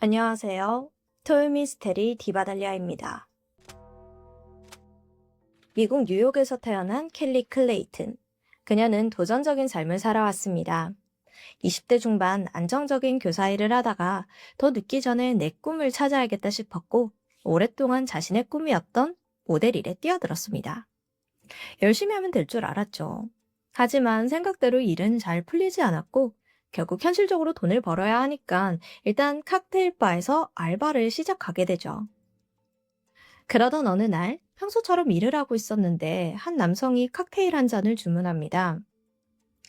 안녕하세요. 토요미스테리 디바달리아입니다. 미국 뉴욕에서 태어난 켈리 클레이튼. 그녀는 도전적인 삶을 살아왔습니다. 20대 중반 안정적인 교사 일을 하다가 더 늦기 전에 내 꿈을 찾아야겠다 싶었고, 오랫동안 자신의 꿈이었던 모델 일에 뛰어들었습니다. 열심히 하면 될 줄 알았죠. 하지만 생각대로 일은 잘 풀리지 않았고, 결국 현실적으로 돈을 벌어야 하니까 일단 칵테일 바에서 알바를 시작하게 되죠. 그러던 어느 날 평소처럼 일을 하고 있었는데 한 남성이 칵테일 한 잔을 주문합니다.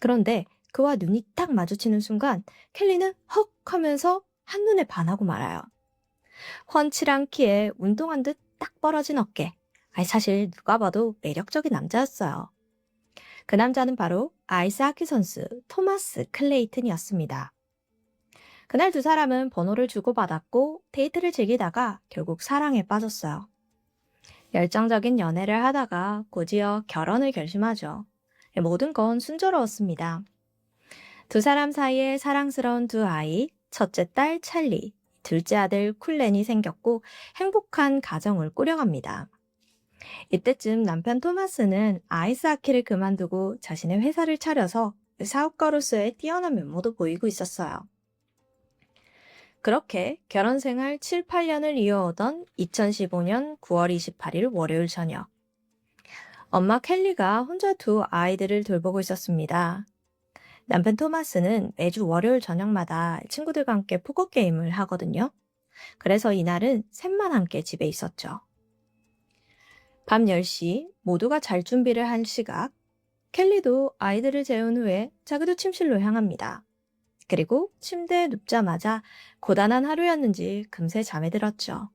그런데 그와 눈이 딱 마주치는 순간 켈리는 헉 하면서 한눈에 반하고 말아요. 훤칠한 키에 운동한 듯 딱 벌어진 어깨. 아니 사실 누가 봐도 매력적인 남자였어요. 그 남자는 바로 아이스하키 선수 토마스 클레이튼이었습니다. 그날 두 사람은 번호를 주고받았고 데이트를 즐기다가 결국 사랑에 빠졌어요. 열정적인 연애를 하다가 곧이어 결혼을 결심하죠. 모든 건 순조로웠습니다. 두 사람 사이에 사랑스러운 두 아이, 첫째 딸 찰리, 둘째 아들 쿨렌이 생겼고 행복한 가정을 꾸려갑니다. 이때쯤 남편 토마스는 아이스하키를 그만두고 자신의 회사를 차려서 사업가로서의 뛰어난 면모도 보이고 있었어요. 그렇게 결혼 생활 7, 8년을 이어오던 2015년 9월 28일 월요일 저녁. 엄마 켈리가 혼자 두 아이들을 돌보고 있었습니다. 남편 토마스는 매주 월요일 저녁마다 친구들과 함께 포커 게임을 하거든요. 그래서 이날은 셋만 함께 집에 있었죠. 밤 10시 모두가 잘 준비를 한 시각, 켈리도 아이들을 재운 후에 자기도 침실로 향합니다. 그리고 침대에 눕자마자 고단한 하루였는지 금세 잠에 들었죠.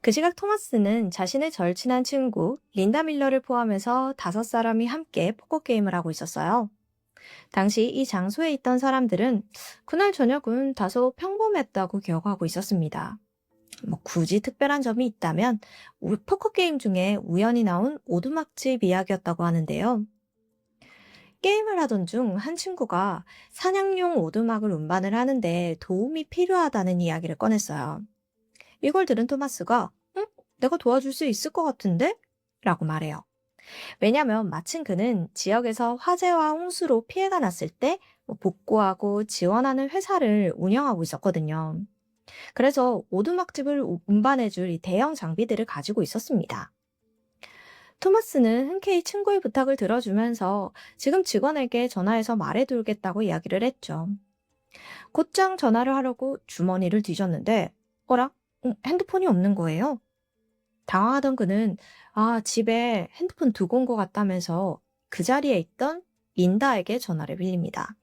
그 시각 토마스는 자신의 절친한 친구 린다 밀러를 포함해서 5사람이 함께 포커게임을 하고 있었어요. 당시 이 장소에 있던 사람들은 그날 저녁은 다소 평범했다고 기억하고 있었습니다. 굳이 특별한 점이 있다면 포커게임 중에 우연히 나온 오두막집 이야기였다고 하는데요. 게임을 하던 중 한 친구가 사냥용 오두막을 운반을 하는데 도움이 필요하다는 이야기를 꺼냈어요. 이걸 들은 토마스가 응? 내가 도와줄 수 있을 것 같은데? 라고 말해요. 왜냐면 마침 그는 지역에서 화재와 홍수로 피해가 났을 때 복구하고 지원하는 회사를 운영하고 있었거든요. 그래서 오두막집을 운반해줄 이 대형 장비들을 가지고 있었습니다. 토마스는 흔쾌히 친구의 부탁을 들어주면서 지금 직원에게 전화해서 말해둘겠다고 이야기를 했죠. 곧장 전화를 하려고 주머니를 뒤졌는데 어라? 핸드폰이 없는 거예요? 당황하던 그는 집에 핸드폰 두고 온 것 같다면서 그 자리에 있던 린다에게 전화를 빌립니다.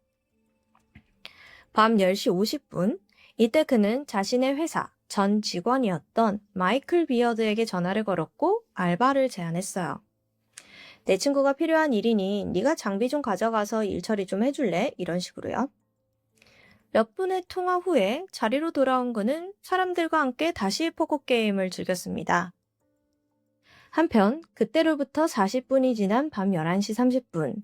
밤 10시 50분, 이때 그는 자신의 회사 전 직원이었던 마이클 비어드에게 전화를 걸었고 알바를 제안했어요. 내 친구가 필요한 일이니 네가 장비 좀 가져가서 일 처리 좀 해줄래? 이런 식으로요. 몇 분의 통화 후에 자리로 돌아온 그는 사람들과 함께 다시 포커 게임을 즐겼습니다. 한편 그때로부터 40분이 지난 밤 11시 30분,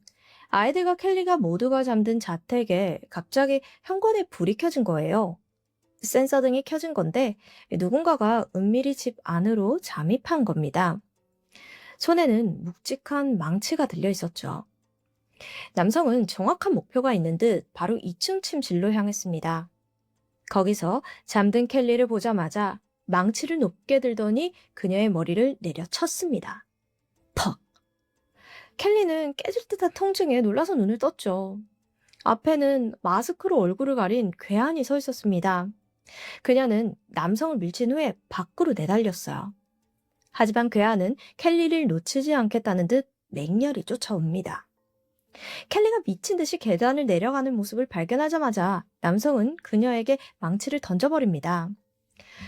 아이들과 켈리가 모두가 잠든 자택에 갑자기 현관에 불이 켜진 거예요. 센서 등이 켜진 건데 누군가가 은밀히 집 안으로 잠입한 겁니다. 손에는 묵직한 망치가 들려 있었죠. 남성은 정확한 목표가 있는 듯 바로 2층 침실로 향했습니다. 거기서 잠든 켈리를 보자마자 망치를 높게 들더니 그녀의 머리를 내려쳤습니다. 퍽! 켈리는 깨질 듯한 통증에 놀라서 눈을 떴죠. 앞에는 마스크로 얼굴을 가린 괴한이 서 있었습니다. 그녀는 남성을 밀친 후에 밖으로 내달렸어요. 하지만 괴한은 켈리를 놓치지 않겠다는 듯 맹렬히 쫓아옵니다. 켈리가 미친 듯이 계단을 내려가는 모습을 발견하자마자 남성은 그녀에게 망치를 던져버립니다.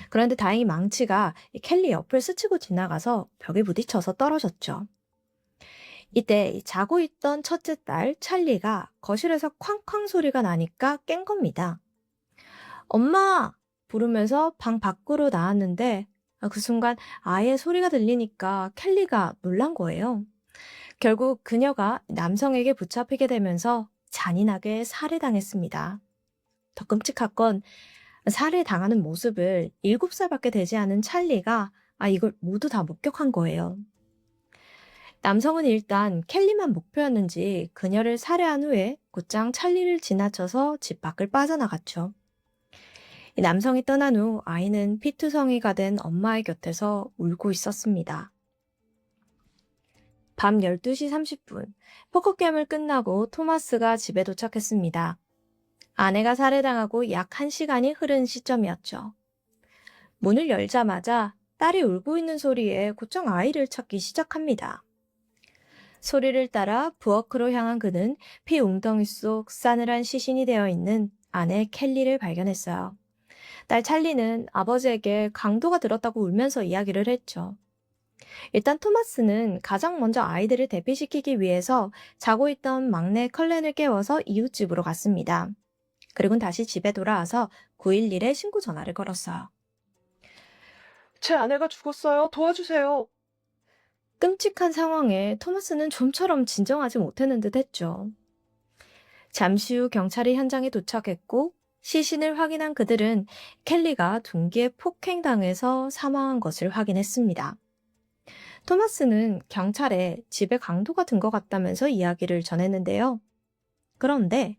그런데 다행히 망치가 켈리 옆을 스치고 지나가서 벽에 부딪혀서 떨어졌죠. 이때 자고 있던 첫째 딸 찰리가 거실에서 쾅쾅 소리가 나니까 깬 겁니다. 엄마! 부르면서 방 밖으로 나왔는데 그 순간 아이의 소리가 들리니까 켈리가 놀란 거예요. 결국 그녀가 남성에게 붙잡히게 되면서 잔인하게 살해당했습니다. 더 끔찍한 건 살해당하는 모습을 7살밖에 되지 않은 찰리가 이걸 모두 다 목격한 거예요. 남성은 일단 켈리만 목표였는지 그녀를 살해한 후에 곧장 찰리를 지나쳐서 집 밖을 빠져나갔죠. 이 남성이 떠난 후 아이는 피투성이가 된 엄마의 곁에서 울고 있었습니다. 밤 12시 30분, 포커 게임을 끝나고 토마스가 집에 도착했습니다. 아내가 살해당하고 약 1시간이 흐른 시점이었죠. 문을 열자마자 딸이 울고 있는 소리에 곧장 아이를 찾기 시작합니다. 소리를 따라 부엌으로 향한 그는 피 웅덩이 속 싸늘한 시신이 되어 있는 아내 켈리를 발견했어요. 딸 찰리는 아버지에게 강도가 들었다고 울면서 이야기를 했죠. 일단 토마스는 가장 먼저 아이들을 대피시키기 위해서 자고 있던 막내 컬렌을 깨워서 이웃집으로 갔습니다. 그리고는 다시 집에 돌아와서 911에 신고 전화를 걸었어요. 제 아내가 죽었어요. 도와주세요. 끔찍한 상황에 토마스는 좀처럼 진정하지 못했는 듯 했죠. 잠시 후 경찰이 현장에 도착했고 시신을 확인한 그들은 켈리가 둔기에 폭행당해서 사망한 것을 확인했습니다. 토마스는 경찰에 집에 강도가 든 것 같다면서 이야기를 전했는데요. 그런데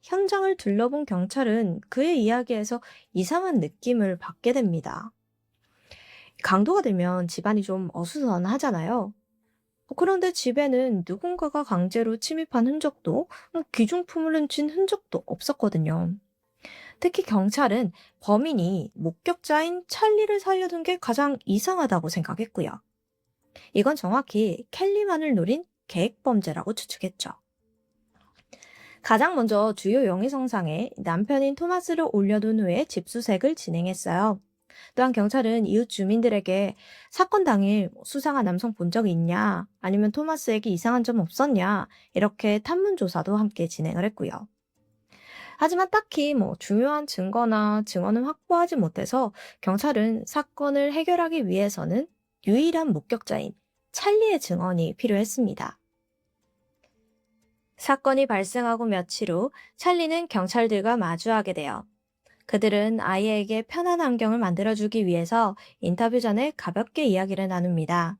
현장을 둘러본 경찰은 그의 이야기에서 이상한 느낌을 받게 됩니다. 강도가 되면 집안이 좀 어수선하잖아요. 그런데 집에는 누군가가 강제로 침입한 흔적도, 귀중품을 훔친 흔적도 없었거든요. 특히 경찰은 범인이 목격자인 찰리를 살려둔 게 가장 이상하다고 생각했고요. 이건 정확히 켈리만을 노린 계획범죄라고 추측했죠. 가장 먼저 주요 용의선상에 남편인 토마스를 올려둔 후에 집수색을 진행했어요. 또한 경찰은 이웃 주민들에게 사건 당일 수상한 남성 본 적이 있냐, 아니면 토마스에게 이상한 점 없었냐, 이렇게 탐문 조사도 함께 진행을 했고요. 하지만 딱히 중요한 증거나 증언은 확보하지 못해서 경찰은 사건을 해결하기 위해서는 유일한 목격자인 찰리의 증언이 필요했습니다. 사건이 발생하고 며칠 후 찰리는 경찰들과 마주하게 돼요. 그들은 아이에게 편한 환경을 만들어주기 위해서 인터뷰 전에 가볍게 이야기를 나눕니다.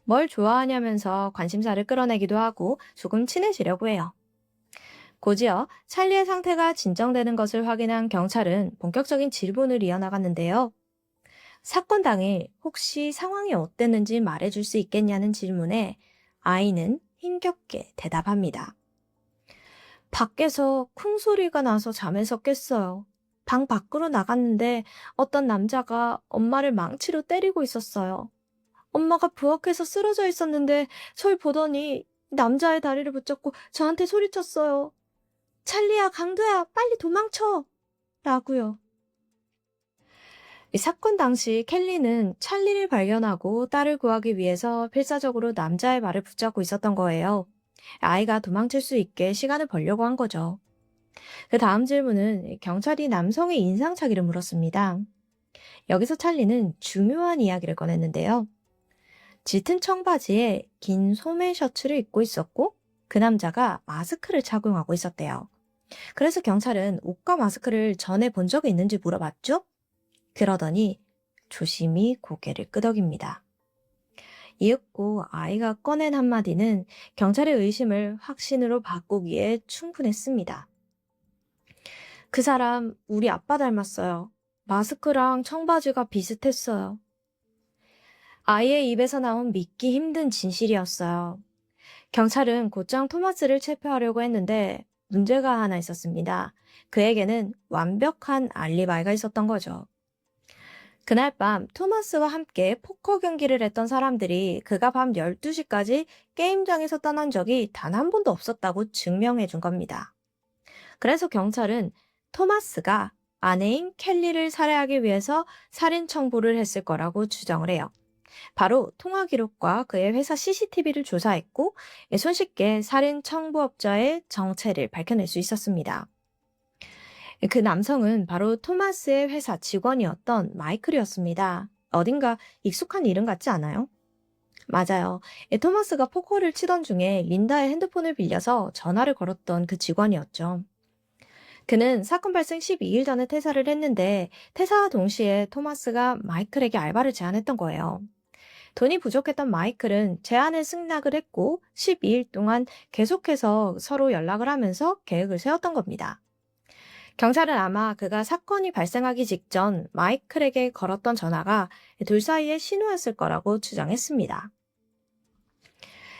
뭘 좋아하냐면서 관심사를 끌어내기도 하고 조금 친해지려고 해요. 곧이어 찰리의 상태가 진정되는 것을 확인한 경찰은 본격적인 질문을 이어나갔는데요. 사건 당일 혹시 상황이 어땠는지 말해줄 수 있겠냐는 질문에 아이는 힘겹게 대답합니다. 밖에서 쿵 소리가 나서 잠에서 깼어요. 방 밖으로 나갔는데 어떤 남자가 엄마를 망치로 때리고 있었어요. 엄마가 부엌에서 쓰러져 있었는데 저를 보더니 남자의 다리를 붙잡고 저한테 소리쳤어요. 찰리야, 강도야, 빨리 도망쳐! 라고요. 이 사건 당시 켈리는 찰리를 발견하고 딸을 구하기 위해서 필사적으로 남자의 발을 붙잡고 있었던 거예요. 아이가 도망칠 수 있게 시간을 벌려고 한 거죠. 그 다음 질문은 경찰이 남성의 인상착의를 물었습니다. 여기서 찰리는 중요한 이야기를 꺼냈는데요. 짙은 청바지에 긴 소매 셔츠를 입고 있었고 그 남자가 마스크를 착용하고 있었대요. 그래서 경찰은 옷과 마스크를 전에 본 적이 있는지 물어봤죠? 그러더니 조심히 고개를 끄덕입니다. 이윽고 아이가 꺼낸 한마디는 경찰의 의심을 확신으로 바꾸기에 충분했습니다. 그 사람 우리 아빠 닮았어요. 마스크랑 청바지가 비슷했어요. 아이의 입에서 나온 믿기 힘든 진실이었어요. 경찰은 곧장 토마스를 체포하려고 했는데 문제가 하나 있었습니다. 그에게는 완벽한 알리바이가 있었던 거죠. 그날 밤 토마스와 함께 포커 경기를 했던 사람들이 그가 밤 12시까지 게임장에서 떠난 적이 단 한 번도 없었다고 증명해 준 겁니다. 그래서 경찰은 토마스가 아내인 켈리를 살해하기 위해서 살인 청부를 했을 거라고 추정을 해요. 바로 통화 기록과 그의 회사 CCTV를 조사했고 손쉽게 살인 청부업자의 정체를 밝혀낼 수 있었습니다. 그 남성은 바로 토마스의 회사 직원이었던 마이클이었습니다. 어딘가 익숙한 이름 같지 않아요? 맞아요. 토마스가 포커를 치던 중에 린다의 핸드폰을 빌려서 전화를 걸었던 그 직원이었죠. 그는 사건 발생 12일 전에 퇴사를 했는데 퇴사와 동시에 토마스가 마이클에게 알바를 제안했던 거예요. 돈이 부족했던 마이클은 제안에 승낙을 했고 12일 동안 계속해서 서로 연락을 하면서 계획을 세웠던 겁니다. 경찰은 아마 그가 사건이 발생하기 직전 마이클에게 걸었던 전화가 둘 사이의 신호였을 거라고 주장했습니다.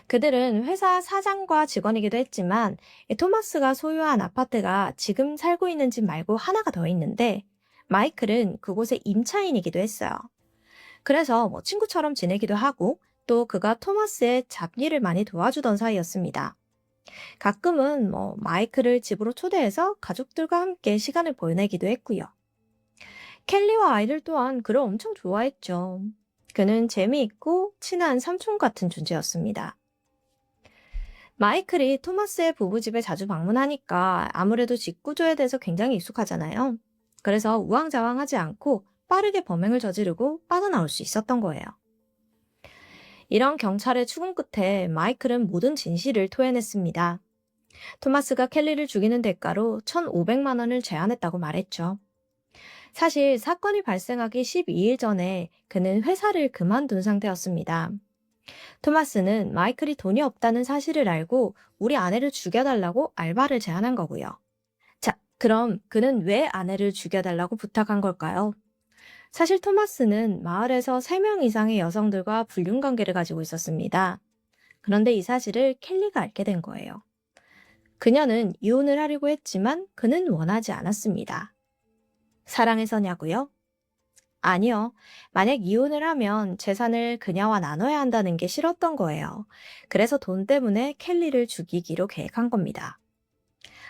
그들은 회사 사장과 직원이기도 했지만 토마스가 소유한 아파트가 지금 살고 있는 집 말고 하나가 더 있는데 마이클은 그곳의 임차인이기도 했어요. 그래서 친구처럼 지내기도 하고 또 그가 토마스의 잡일을 많이 도와주던 사이였습니다. 가끔은 마이클을 집으로 초대해서 가족들과 함께 시간을 보내기도 했고요. 켈리와 아이들 또한 그를 엄청 좋아했죠. 그는 재미있고 친한 삼촌 같은 존재였습니다. 마이클이 토마스의 부부집에 자주 방문하니까 아무래도 집 구조에 대해서 굉장히 익숙하잖아요. 그래서 우왕좌왕하지 않고 빠르게 범행을 저지르고 빠져나올 수 있었던 거예요. 이런 경찰의 추궁 끝에 마이클은 모든 진실을 토해냈습니다. 토마스가 켈리를 죽이는 대가로 1,500만 원을 제안했다고 말했죠. 사실 사건이 발생하기 12일 전에 그는 회사를 그만둔 상태였습니다. 토마스는 마이클이 돈이 없다는 사실을 알고 우리 아내를 죽여달라고 알바를 제안한 거고요. 자, 그럼 그는 왜 아내를 죽여달라고 부탁한 걸까요? 사실 토마스는 마을에서 3명 이상의 여성들과 불륜관계를 가지고 있었습니다. 그런데 이 사실을 켈리가 알게 된 거예요. 그녀는 이혼을 하려고 했지만 그는 원하지 않았습니다. 사랑해서냐고요? 아니요. 만약 이혼을 하면 재산을 그녀와 나눠야 한다는 게 싫었던 거예요. 그래서 돈 때문에 켈리를 죽이기로 계획한 겁니다.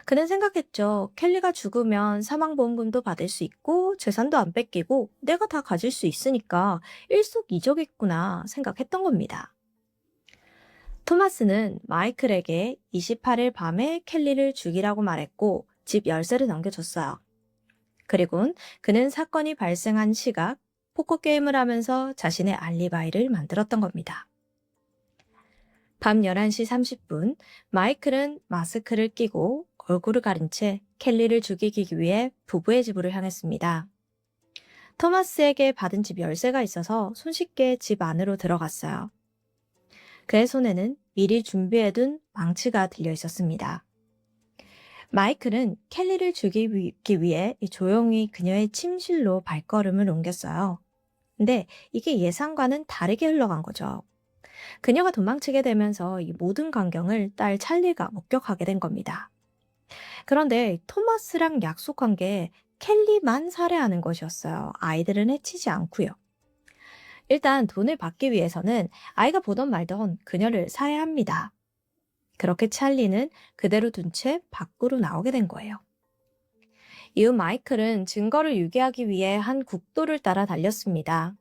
그는 생각했죠. 켈리가 죽으면 사망보험금도 받을 수 있고 재산도 안 뺏기고 내가 다 가질 수 있으니까 일석이조겠구나 생각했던 겁니다. 토마스는 마이클에게 28일 밤에 켈리를 죽이라고 말했고 집 열쇠를 넘겨줬어요. 그리고는 그는 사건이 발생한 시각, 포커게임을 하면서 자신의 알리바이를 만들었던 겁니다. 밤 11시 30분, 마이클은 마스크를 끼고 얼굴을 가린 채 켈리를 죽이기 위해 부부의 집으로 향했습니다. 토마스에게 받은 집 열쇠가 있어서 손쉽게 집 안으로 들어갔어요. 그의 손에는 미리 준비해둔 망치가 들려 있었습니다. 마이클은 켈리를 죽이기 위해 조용히 그녀의 침실로 발걸음을 옮겼어요. 근데 이게 예상과는 다르게 흘러간 거죠. 그녀가 도망치게 되면서 이 모든 광경을 딸 찰리가 목격하게 된 겁니다. 그런데 토마스랑 약속한 게 켈리만 살해하는 것이었어요. 아이들은 해치지 않고요. 일단 돈을 받기 위해서는 아이가 보던 말던 그녀를 살해합니다. 그렇게 찰리는 그대로 둔 채 밖으로 나오게 된 거예요. 이후 마이클은 증거를 유기하기 위해 한 국도를 따라 달렸습니다.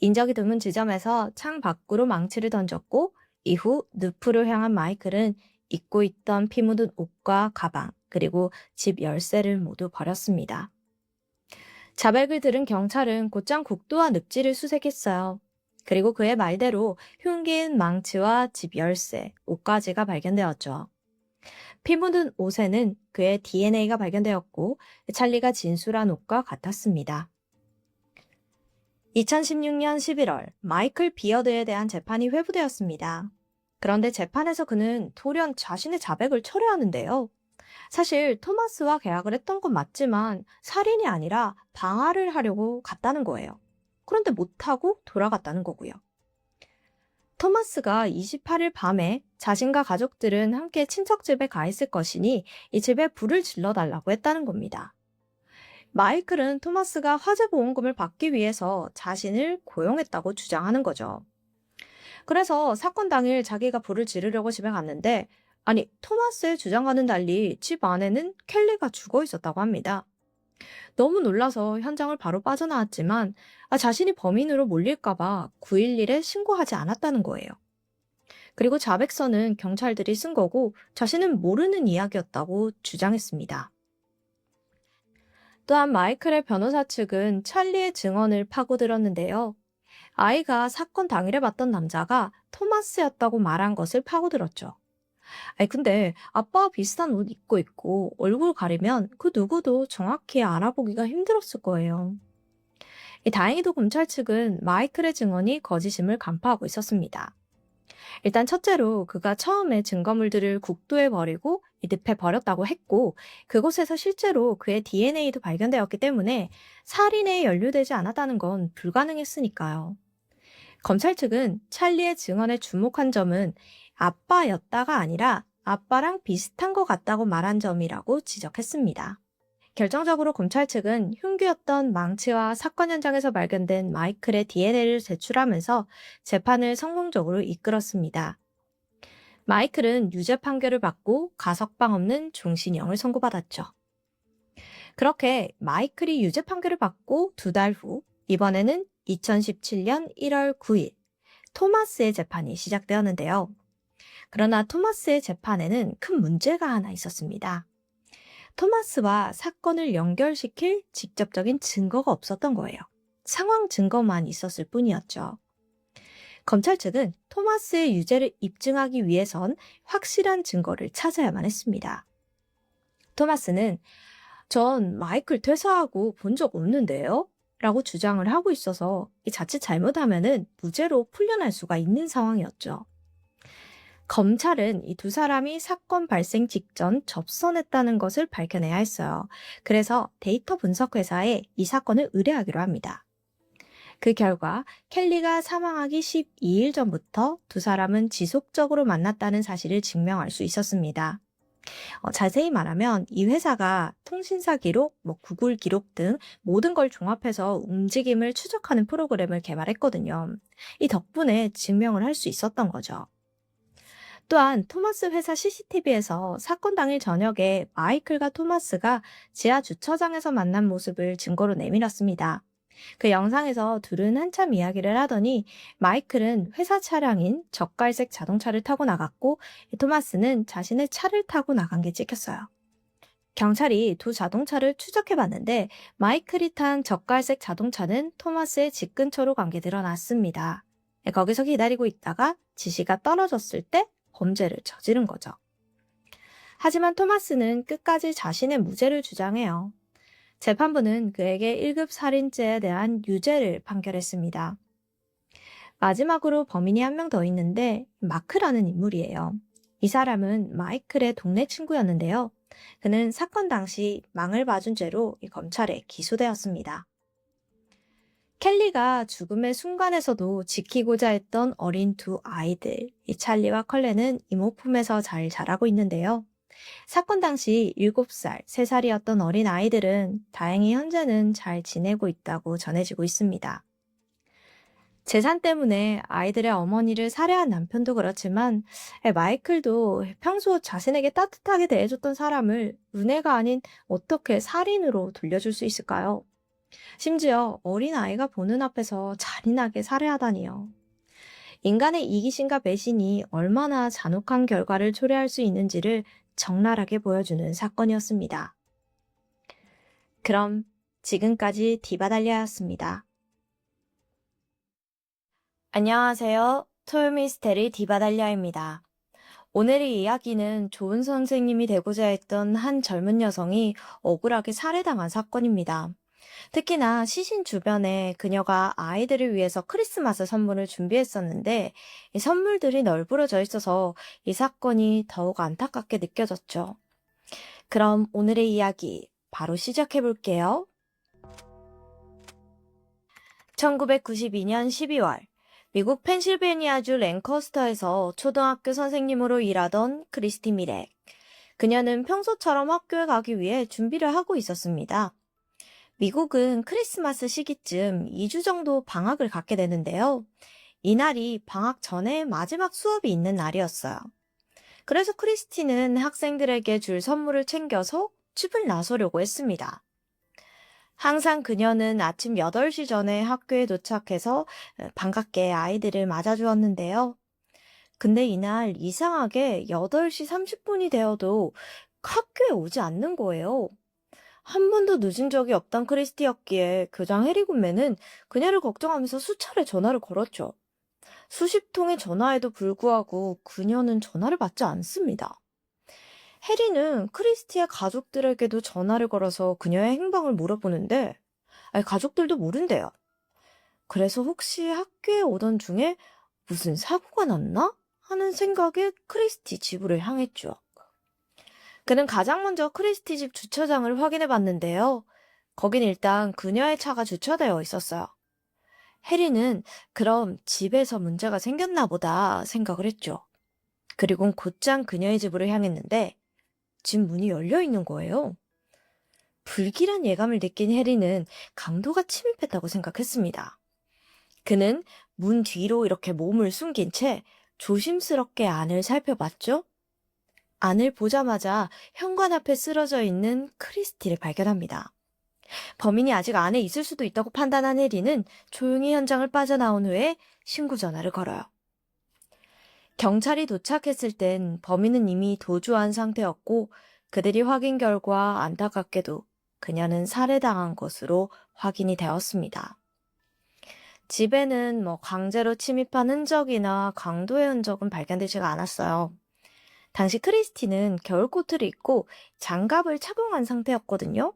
인적이 드문 지점에서 창 밖으로 망치를 던졌고 이후 늪으로 향한 마이클은 입고 있던 피 묻은 옷과 가방 그리고 집 열쇠를 모두 버렸습니다. 자백을 들은 경찰은 곧장 국도와 늪지를 수색했어요. 그리고 그의 말대로 흉기인 망치와 집 열쇠, 옷가지가 발견되었죠. 피 묻은 옷에는 그의 DNA가 발견되었고 찰리가 진술한 옷과 같았습니다. 2016년 11월 마이클 비어드에 대한 재판이 회부되었습니다. 그런데 재판에서 그는 돌연 자신의 자백을 철회하는데요. 사실 토마스와 계약을 했던 건 맞지만 살인이 아니라 방화를 하려고 갔다는 거예요. 그런데 못하고 돌아갔다는 거고요. 토마스가 28일 밤에 자신과 가족들은 함께 친척집에 가 있을 것이니 이 집에 불을 질러달라고 했다는 겁니다. 마이클은 토마스가 화재보험금을 받기 위해서 자신을 고용했다고 주장하는 거죠. 그래서 사건 당일 자기가 불을 지르려고 집에 갔는데 아니 토마스의 주장과는 달리 집 안에는 켈리가 죽어 있었다고 합니다. 너무 놀라서 현장을 바로 빠져나왔지만 자신이 범인으로 몰릴까봐 911에 신고하지 않았다는 거예요. 그리고 자백서는 경찰들이 쓴 거고 자신은 모르는 이야기였다고 주장했습니다. 또한 마이클의 변호사 측은 찰리의 증언을 파고들었는데요. 아이가 사건 당일에 봤던 남자가 토마스였다고 말한 것을 파고들었죠. 아니, 근데 아빠와 비슷한 옷 입고 있고 얼굴 가리면 그 누구도 정확히 알아보기가 힘들었을 거예요. 다행히도 검찰 측은 마이클의 증언이 거짓임을 간파하고 있었습니다. 일단 첫째로 그가 처음에 증거물들을 국도에 버리고 이 늪에 버렸다고 했고 그곳에서 실제로 그의 DNA도 발견되었기 때문에 살인에 연루되지 않았다는 건 불가능했으니까요. 검찰 측은 찰리의 증언에 주목한 점은 아빠였다가 아니라 아빠랑 비슷한 것 같다고 말한 점이라고 지적했습니다. 결정적으로 검찰 측은 흉기였던 망치와 사건 현장에서 발견된 마이클의 DNA를 제출하면서 재판을 성공적으로 이끌었습니다. 마이클은 유죄 판결을 받고 가석방 없는 종신형을 선고받았죠. 그렇게 마이클이 유죄 판결을 받고 2달 후, 이번에는 2017년 1월 9일, 토마스의 재판이 시작되었는데요. 그러나 토마스의 재판에는 큰 문제가 하나 있었습니다. 토마스와 사건을 연결시킬 직접적인 증거가 없었던 거예요. 상황 증거만 있었을 뿐이었죠. 검찰 측은 토마스의 유죄를 입증하기 위해선 확실한 증거를 찾아야만 했습니다. 토마스는 전 마이클 퇴사하고 본 적 없는데요? 라고 주장을 하고 있어서 자칫 잘못하면은 무죄로 풀려날 수가 있는 상황이었죠. 검찰은 이 두 사람이 사건 발생 직전 접선했다는 것을 밝혀내야 했어요. 그래서 데이터 분석 회사에 이 사건을 의뢰하기로 합니다. 그 결과 켈리가 사망하기 12일 전부터 두 사람은 지속적으로 만났다는 사실을 증명할 수 있었습니다. 자세히 말하면 이 회사가 통신사 기록, 구글 기록 등 모든 걸 종합해서 움직임을 추적하는 프로그램을 개발했거든요. 이 덕분에 증명을 할 수 있었던 거죠. 또한 토마스 회사 CCTV에서 사건 당일 저녁에 마이클과 토마스가 지하 주차장에서 만난 모습을 증거로 내밀었습니다. 그 영상에서 둘은 한참 이야기를 하더니 마이클은 회사 차량인 젓갈색 자동차를 타고 나갔고 토마스는 자신의 차를 타고 나간 게 찍혔어요. 경찰이 두 자동차를 추적해봤는데 마이클이 탄 젓갈색 자동차는 토마스의 집 근처로 간 게 드러났습니다. 거기서 기다리고 있다가 지시가 떨어졌을 때 범죄를 저지른 거죠. 하지만 토마스는 끝까지 자신의 무죄를 주장해요. 재판부는 그에게 1급 살인죄에 대한 유죄를 판결했습니다. 마지막으로 범인이 한 명 더 있는데 마크라는 인물이에요. 이 사람은 마이클의 동네 친구였는데요. 그는 사건 당시 망을 봐준 죄로 검찰에 기소되었습니다. 켈리가 죽음의 순간에서도 지키고자 했던 어린 두 아이들, 이 찰리와 컬레는 이모 품에서 잘 자라고 있는데요. 사건 당시 7살, 3살이었던 어린 아이들은 다행히 현재는 잘 지내고 있다고 전해지고 있습니다. 재산 때문에 아이들의 어머니를 살해한 남편도 그렇지만 마이클도 평소 자신에게 따뜻하게 대해줬던 사람을 은혜가 아닌 어떻게 살인으로 돌려줄 수 있을까요? 심지어 어린아이가 보는 앞에서 잔인하게 살해하다니요. 인간의 이기심과 배신이 얼마나 잔혹한 결과를 초래할 수 있는지를 적나라하게 보여주는 사건이었습니다. 그럼 지금까지 디바달리아였습니다. 안녕하세요. 토요미스테리 디바달리아입니다. 오늘의 이야기는 좋은 선생님이 되고자 했던 한 젊은 여성이 억울하게 살해당한 사건입니다. 특히나 시신 주변에 그녀가 아이들을 위해서 크리스마스 선물을 준비했었는데 이 선물들이 널브러져 있어서 이 사건이 더욱 안타깝게 느껴졌죠. 그럼 오늘의 이야기 바로 시작해 볼게요. 1992년 12월 미국 펜실베니아주 랭커스터에서 초등학교 선생님으로 일하던 크리스티 미렉. 그녀는 평소처럼 학교에 가기 위해 준비를 하고 있었습니다. 미국은 크리스마스 시기쯤 2주 정도 방학을 갖게 되는데요. 이날이 방학 전에 마지막 수업이 있는 날이었어요. 그래서 크리스티는 학생들에게 줄 선물을 챙겨서 집을 나서려고 했습니다. 항상 그녀는 아침 8시 전에 학교에 도착해서 반갑게 아이들을 맞아주었는데요. 근데 이날 이상하게 8시 30분이 되어도 학교에 오지 않는 거예요. 한 번도 늦은 적이 없던 크리스티였기에 교장 해리 군매는 그녀를 걱정하면서 수차례 전화를 걸었죠. 수십 통의 전화에도 불구하고 그녀는 전화를 받지 않습니다. 해리는 크리스티의 가족들에게도 전화를 걸어서 그녀의 행방을 물어보는데, 아니, 가족들도 모른대요. 그래서 혹시 학교에 오던 중에 무슨 사고가 났나? 하는 생각에 크리스티 집으로 향했죠. 그는 가장 먼저 크리스티 집 주차장을 확인해 봤는데요. 거긴 일단 그녀의 차가 주차되어 있었어요. 해리는 그럼 집에서 문제가 생겼나 보다 생각을 했죠. 그리고 곧장 그녀의 집으로 향했는데 집 문이 열려 있는 거예요. 불길한 예감을 느낀 해리는 강도가 침입했다고 생각했습니다. 그는 문 뒤로 이렇게 몸을 숨긴 채 조심스럽게 안을 살펴봤죠. 안을 보자마자 현관 앞에 쓰러져 있는 크리스티를 발견합니다. 범인이 아직 안에 있을 수도 있다고 판단한 해리는 조용히 현장을 빠져나온 후에 신고 전화를 걸어요. 경찰이 도착했을 땐 범인은 이미 도주한 상태였고 그들이 확인 결과 안타깝게도 그녀는 살해당한 것으로 확인이 되었습니다. 집에는 강제로 침입한 흔적이나 강도의 흔적은 발견되지가 않았어요. 당시 크리스티는 겨울 코트를 입고 장갑을 착용한 상태였거든요.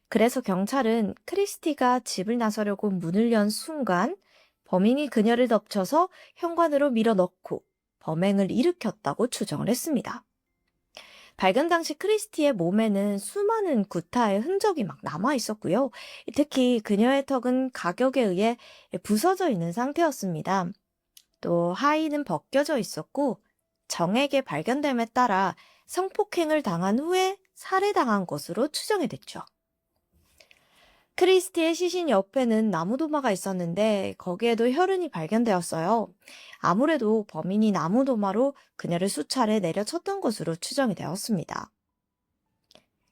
그래서 경찰은 크리스티가 집을 나서려고 문을 연 순간 범인이 그녀를 덮쳐서 현관으로 밀어넣고 범행을 일으켰다고 추정을 했습니다. 발견 당시 크리스티의 몸에는 수많은 구타의 흔적이 막 남아 있었고요. 특히 그녀의 턱은 가격에 의해 부서져 있는 상태였습니다. 또 하의는 벗겨져 있었고 정액에 발견됨에 따라 성폭행을 당한 후에 살해당한 것으로 추정이 됐죠. 크리스티의 시신 옆에는 나무도마가 있었는데 거기에도 혈흔이 발견되었어요. 아무래도 범인이 나무도마로 그녀를 수차례 내려쳤던 것으로 추정이 되었습니다.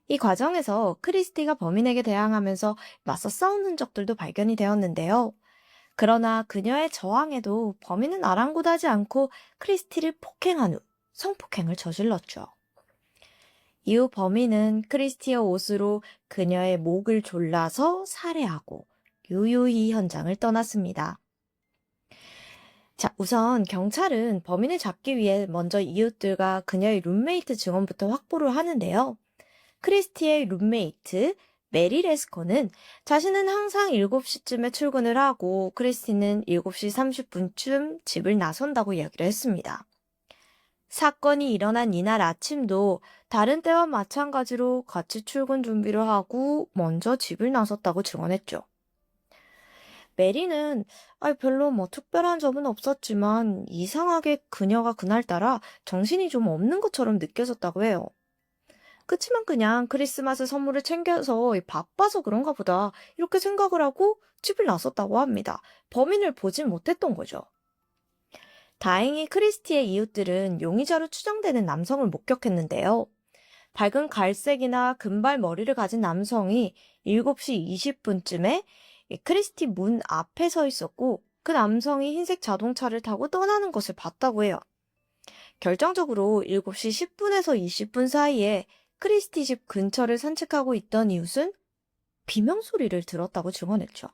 이 과정에서 크리스티가 범인에게 대항하면서 맞서 싸운 흔적들도 발견이 되었는데요. 그러나 그녀의 저항에도 범인은 아랑곳하지 않고 크리스티를 폭행한 후 성폭행을 저질렀죠. 이후 범인은 크리스티의 옷으로 그녀의 목을 졸라서 살해하고 유유히 현장을 떠났습니다. 자, 우선 경찰은 범인을 잡기 위해 먼저 이웃들과 그녀의 룸메이트 증언부터 확보를 하는데요. 크리스티의 룸메이트 메리 레스코는 자신은 항상 7시쯤에 출근을 하고 크리스티는 7시 30분쯤 집을 나선다고 이야기를 했습니다. 사건이 일어난 이날 아침도 다른 때와 마찬가지로 같이 출근 준비를 하고 먼저 집을 나섰다고 증언했죠. 메리는 별로 특별한 점은 없었지만 이상하게 그녀가 그날따라 정신이 좀 없는 것처럼 느껴졌다고 해요. 그치만 그냥 크리스마스 선물을 챙겨서 바빠서 그런가 보다 이렇게 생각을 하고 집을 나섰다고 합니다. 범인을 보진 못했던 거죠. 다행히 크리스티의 이웃들은 용의자로 추정되는 남성을 목격했는데요. 밝은 갈색이나 금발 머리를 가진 남성이 7시 20분쯤에 크리스티 문 앞에 서 있었고 그 남성이 흰색 자동차를 타고 떠나는 것을 봤다고 해요. 결정적으로 7시 10분에서 20분 사이에 크리스티 집 근처를 산책하고 있던 이웃은 비명소리를 들었다고 증언했죠.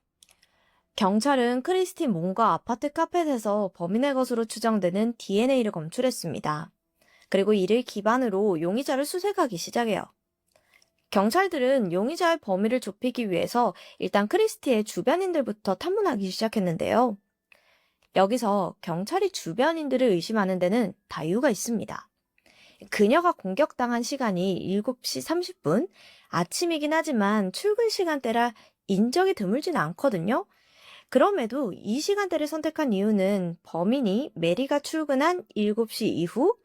경찰은 크리스티 몸과 아파트 카펫에서 범인의 것으로 추정되는 DNA를 검출했습니다. 그리고 이를 기반으로 용의자를 수색하기 시작해요. 경찰들은 용의자의 범위를 좁히기 위해서 일단 크리스티의 주변인들부터 탐문하기 시작했는데요. 여기서 경찰이 주변인들을 의심하는 데는 다이유가 있습니다. 그녀가 공격당한 시간이 7시 30분, 아침이긴 하지만 출근 시간대라 인적이 드물진 않거든요. 그럼에도 이 시간대를 선택한 이유는 범인이 메리가 출근한 7시 이후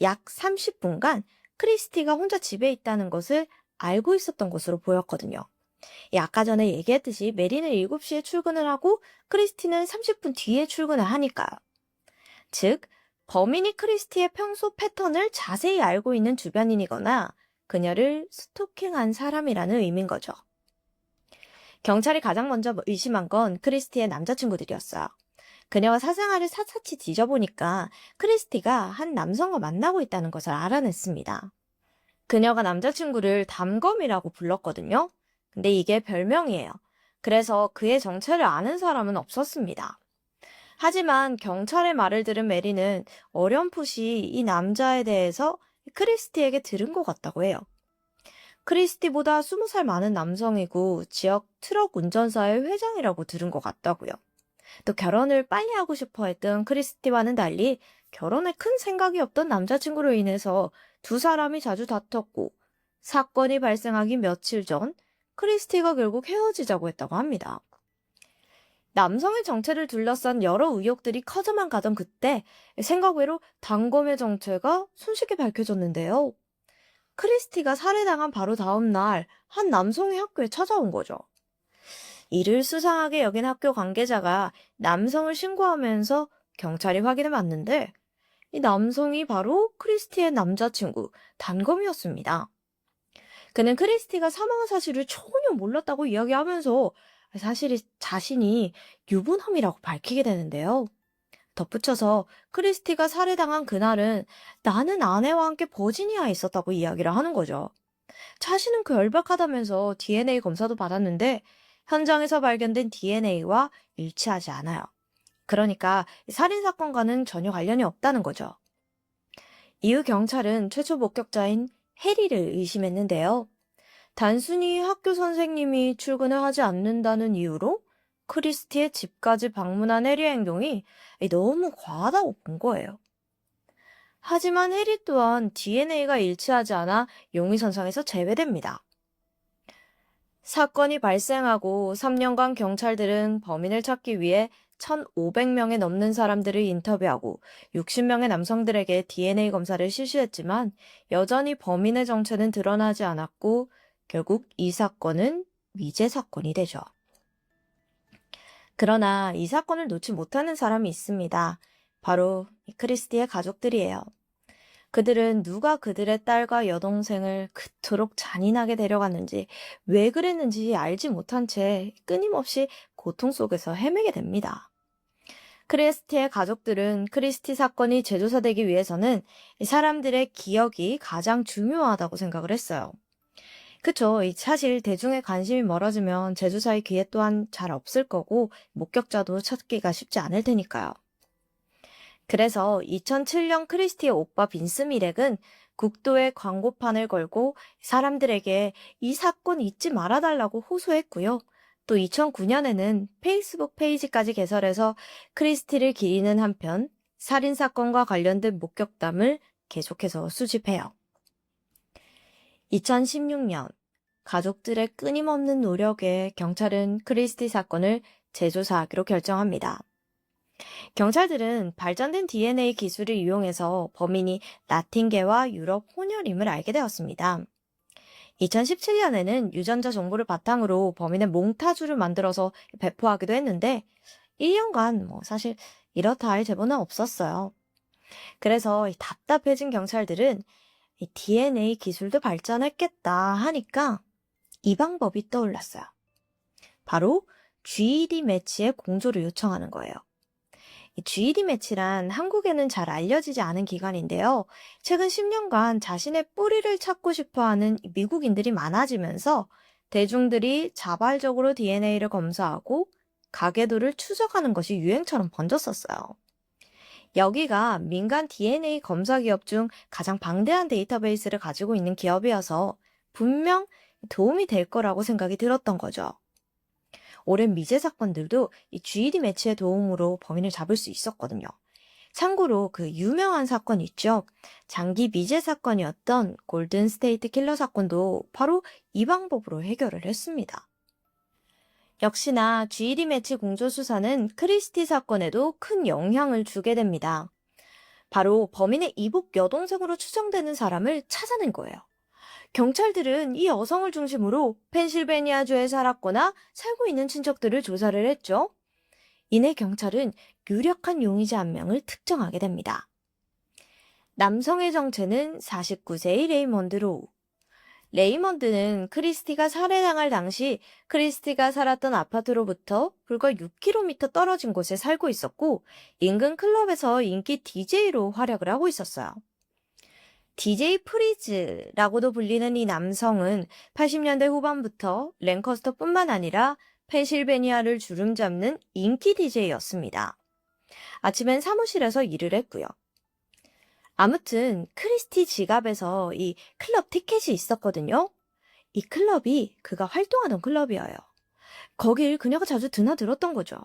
약 30분간 크리스티가 혼자 집에 있다는 것을 알고 있었던 것으로 보였거든요. 아까 전에 얘기했듯이 메리는 7시에 출근을 하고 크리스티는 30분 뒤에 출근을 하니까요. 즉, 범인이 크리스티의 평소 패턴을 자세히 알고 있는 주변인이거나 그녀를 스토킹한 사람이라는 의미인 거죠. 경찰이 가장 먼저 의심한 건 크리스티의 남자친구들이었어요. 그녀가 사생활을 샅샅이 뒤져보니까 크리스티가 한 남성과 만나고 있다는 것을 알아냈습니다. 그녀가 남자친구를 담검이라고 불렀거든요. 근데 이게 별명이에요. 그래서 그의 정체를 아는 사람은 없었습니다. 하지만 경찰의 말을 들은 메리는 어렴풋이 이 남자에 대해서 크리스티에게 들은 것 같다고 해요. 크리스티보다 20살 많은 남성이고 지역 트럭 운전사의 회장이라고 들은 것 같다고요. 또 결혼을 빨리 하고 싶어 했던 크리스티와는 달리 결혼에 큰 생각이 없던 남자친구로 인해서 두 사람이 자주 다퉜고 사건이 발생하기 며칠 전 크리스티가 결국 헤어지자고 했다고 합니다. 남성의 정체를 둘러싼 여러 의혹들이 커져만 가던 그때 생각 외로 단검의 정체가 손쉽게 밝혀졌는데요. 크리스티가 살해당한 바로 다음 날 한 남성이 학교에 찾아온 거죠. 이를 수상하게 여긴 학교 관계자가 남성을 신고하면서 경찰이 확인해 봤는데 이 남성이 바로 크리스티의 남자친구 단검이었습니다. 그는 크리스티가 사망한 사실을 전혀 몰랐다고 이야기하면서 사실이 자신이 유부남이라고 밝히게 되는데요. 덧붙여서 크리스티가 살해당한 그날은 나는 아내와 함께 버지니아에 있었다고 이야기를 하는 거죠. 자신은 열박하다면서 DNA 검사도 받았는데 현장에서 발견된 DNA와 일치하지 않아요. 그러니까 살인사건과는 전혀 관련이 없다는 거죠. 이후 경찰은 최초 목격자인 해리를 의심했는데요. 단순히 학교 선생님이 출근을 하지 않는다는 이유로 크리스티의 집까지 방문한 해리의 행동이 너무 과하다고 본 거예요. 하지만 해리 또한 DNA가 일치하지 않아 용의선상에서 제외됩니다. 사건이 발생하고 3년간 경찰들은 범인을 찾기 위해 1,500명에 넘는 사람들을 인터뷰하고 60명의 남성들에게 DNA 검사를 실시했지만 여전히 범인의 정체는 드러나지 않았고 결국 이 사건은 미제 사건이 되죠. 그러나 이 사건을 놓지 못하는 사람이 있습니다. 바로 크리스티의 가족들이에요. 그들은 누가 그들의 딸과 여동생을 그토록 잔인하게 데려갔는지 왜 그랬는지 알지 못한 채 끊임없이 고통 속에서 헤매게 됩니다. 크리스티의 가족들은 크리스티 사건이 재조사되기 위해서는 이 사람들의 기억이 가장 중요하다고 생각을 했어요. 그쵸. 사실 대중의 관심이 멀어지면 재조사의 기회 또한 잘 없을 거고 목격자도 찾기가 쉽지 않을 테니까요. 그래서 2007년 크리스티의 오빠 빈스 미렉은 국도에 광고판을 걸고 사람들에게 이 사건 잊지 말아달라고 호소했고요. 또 2009년에는 페이스북 페이지까지 개설해서 크리스티를 기리는 한편 살인사건과 관련된 목격담을 계속해서 수집해요. 2016년 가족들의 끊임없는 노력에 경찰은 크리스티 사건을 재조사하기로 결정합니다. 경찰들은 발전된 DNA 기술을 이용해서 범인이 라틴계와 유럽 혼혈임을 알게 되었습니다. 2017년에는 유전자 정보를 바탕으로 범인의 몽타주를 만들어서 배포하기도 했는데 1년간 사실 이렇다 할 제보는 없었어요. 그래서 답답해진 경찰들은 DNA 기술도 발전했겠다 하니까 이 방법이 떠올랐어요. 바로 GED 매치의 공조를 요청하는 거예요. 이 GED 매치란 한국에는 잘 알려지지 않은 기관인데요. 최근 10년간 자신의 뿌리를 찾고 싶어하는 미국인들이 많아지면서 대중들이 자발적으로 DNA를 검사하고 가계도를 추적하는 것이 유행처럼 번졌었어요. 여기가 민간 DNA 검사 기업 중 가장 방대한 데이터베이스를 가지고 있는 기업이어서 분명 도움이 될 거라고 생각이 들었던 거죠. 오랜 미제 사건들도 이 GED 매치의 도움으로 범인을 잡을 수 있었거든요. 참고로 그 유명한 사건 있죠. 장기 미제 사건이었던 골든 스테이트 킬러 사건도 바로 이 방법으로 해결을 했습니다. 역시나 GED 매치 공조 수사는 크리스티 사건에도 큰 영향을 주게 됩니다. 바로 범인의 이복 여동생으로 추정되는 사람을 찾아낸 거예요. 경찰들은 이 여성을 중심으로 펜실베니아주에 살았거나 살고 있는 친척들을 조사를 했죠. 이내 경찰은 유력한 용의자 한 명을 특정하게 됩니다. 남성의 정체는 49세의 레이먼드 로우. 레이먼드는 크리스티가 살해당할 당시 크리스티가 살았던 아파트로부터 불과 6km 떨어진 곳에 살고 있었고 인근 클럽에서 인기 DJ로 활약을 하고 있었어요. DJ 프리즈라고도 불리는 이 남성은 80년대 후반부터 랭커스터뿐만 아니라 펜실베니아를 주름잡는 인기 DJ였습니다. 아침엔 사무실에서 일을 했고요. 아무튼 크리스티 지갑에서 이 클럽 티켓이 있었거든요. 이 클럽이 그가 활동하던 클럽이어요. 거길 그녀가 자주 드나들었던 거죠.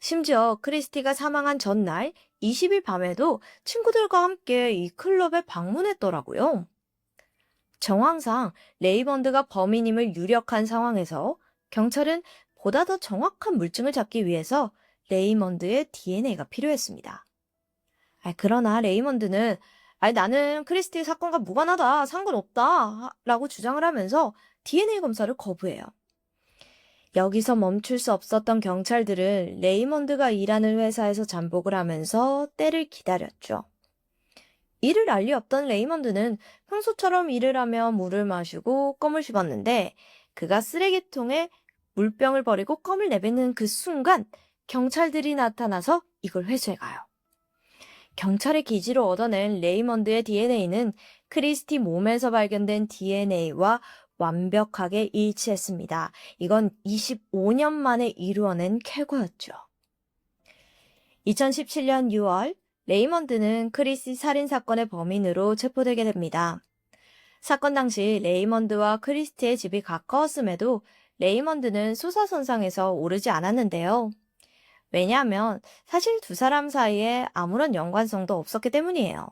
심지어 크리스티가 사망한 전날 20일 밤에도 친구들과 함께 이 클럽에 방문했더라고요. 정황상 레이먼드가 범인임을 유력한 상황에서 경찰은 보다 더 정확한 물증을 잡기 위해서 레이먼드의 DNA가 필요했습니다. 그러나 레이먼드는 나는 크리스티 사건과 무관하다, 상관없다 라고 주장을 하면서 DNA 검사를 거부해요. 여기서 멈출 수 없었던 경찰들은 레이먼드가 일하는 회사에서 잠복을 하면서 때를 기다렸죠. 이를 알 리 없던 레이먼드는 평소처럼 일을 하며 물을 마시고 껌을 씹었는데 그가 쓰레기통에 물병을 버리고 껌을 내뱉는 그 순간 경찰들이 나타나서 이걸 회수해가요. 경찰의 기지로 얻어낸 레이먼드의 DNA는 크리스티 몸에서 발견된 DNA와 완벽하게 일치했습니다. 이건 25년 만에 이루어낸 쾌거였죠. 2017년 6월 레이먼드는 크리스티 살인사건의 범인으로 체포되게 됩니다. 사건 당시 레이먼드와 크리스티의 집이 가까웠음에도 레이먼드는 수사선상에서 오르지 않았는데요. 왜냐하면 사실 두 사람 사이에 아무런 연관성도 없었기 때문이에요.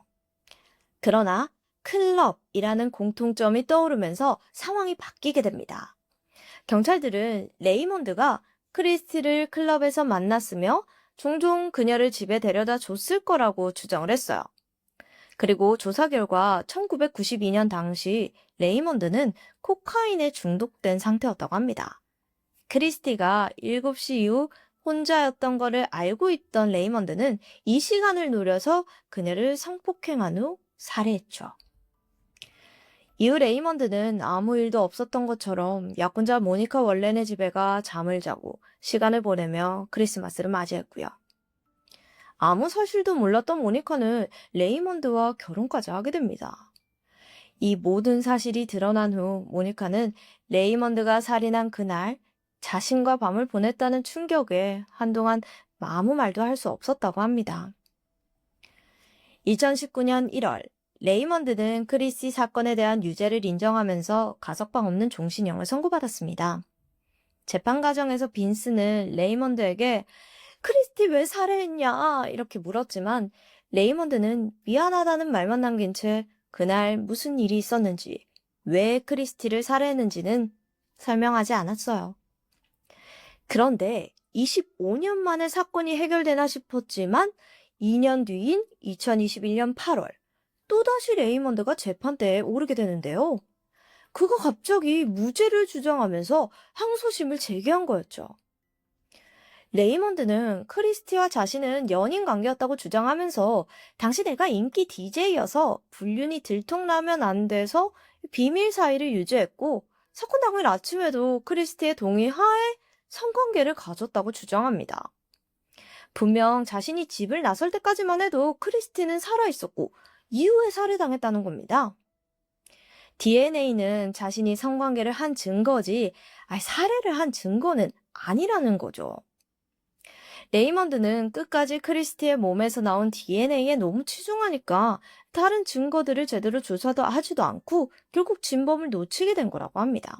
그러나 클럽이라는 공통점이 떠오르면서 상황이 바뀌게 됩니다. 경찰들은 레이먼드가 크리스티를 클럽에서 만났으며 종종 그녀를 집에 데려다 줬을 거라고 추정을 했어요. 그리고 조사 결과 1992년 당시 레이먼드는 코카인에 중독된 상태였다고 합니다. 크리스티가 7시 이후 혼자였던 것을 알고 있던 레이먼드는 이 시간을 노려서 그녀를 성폭행한 후 살해했죠. 이후 레이먼드는 아무 일도 없었던 것처럼 약혼자 모니카 월렌의 집에 가 잠을 자고 시간을 보내며 크리스마스를 맞이했고요. 아무 사실도 몰랐던 모니카는 레이먼드와 결혼까지 하게 됩니다. 이 모든 사실이 드러난 후 모니카는 레이먼드가 살인한 그날 자신과 밤을 보냈다는 충격에 한동안 아무 말도 할 수 없었다고 합니다. 2019년 1월 레이먼드는 크리스티 사건에 대한 유죄를 인정하면서 가석방 없는 종신형을 선고받았습니다. 재판 과정에서 빈스는 레이먼드에게 크리스티 왜 살해했냐 이렇게 물었지만 레이먼드는 미안하다는 말만 남긴 채 그날 무슨 일이 있었는지, 왜 크리스티를 살해했는지는 설명하지 않았어요. 그런데 25년 만에 사건이 해결되나 싶었지만 2년 뒤인 2021년 8월 또다시 레이먼드가 재판대에 오르게 되는데요. 그가 갑자기 무죄를 주장하면서 항소심을 제기한 거였죠. 레이먼드는 크리스티와 자신은 연인 관계였다고 주장하면서 당시 내가 인기 DJ여서 불륜이 들통나면 안 돼서 비밀 사이를 유지했고 사건 당일 아침에도 크리스티의 동의 하에 성관계를 가졌다고 주장합니다. 분명 자신이 집을 나설 때까지만 해도 크리스티는 살아있었고 이후에 살해당했다는 겁니다. DNA는 자신이 성관계를 한 증거지 살해를 한 증거는 아니라는 거죠. 레이먼드는 끝까지 크리스티의 몸에서 나온 DNA에 너무 치중하니까 다른 증거들을 제대로 조사도 하지도 않고 결국 진범을 놓치게 된 거라고 합니다.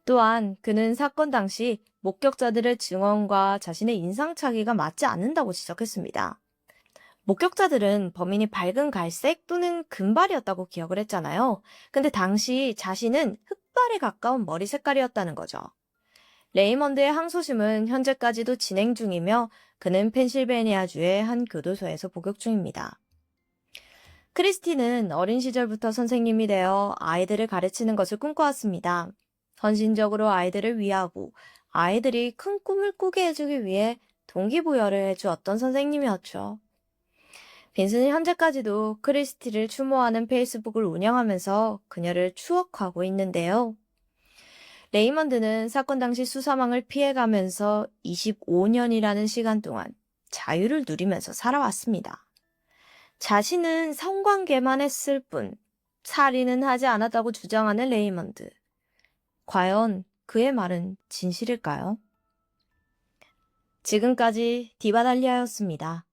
또한 그는 사건 당시 목격자들의 증언과 자신의 인상착의가 맞지 않는다고 지적했습니다. 목격자들은 범인이 밝은 갈색 또는 금발이었다고 기억을 했잖아요. 근데 당시 자신은 흑발에 가까운 머리 색깔이었다는 거죠. 레이먼드의 항소심은 현재까지도 진행 중이며 그는 펜실베니아주의 한 교도소에서 복역 중입니다. 크리스티는 어린 시절부터 선생님이 되어 아이들을 가르치는 것을 꿈꿔왔습니다. 헌신적으로 아이들을 위하고 아이들이 큰 꿈을 꾸게 해주기 위해 동기부여를 해주었던 선생님이었죠. 빈슨은 현재까지도 크리스티를 추모하는 페이스북을 운영하면서 그녀를 추억하고 있는데요. 레이먼드는 사건 당시 수사망을 피해가면서 25년이라는 시간 동안 자유를 누리면서 살아왔습니다. 자신은 성관계만 했을 뿐 살인은 하지 않았다고 주장하는 레이먼드. 과연 그의 말은 진실일까요? 지금까지 디바달리아였습니다.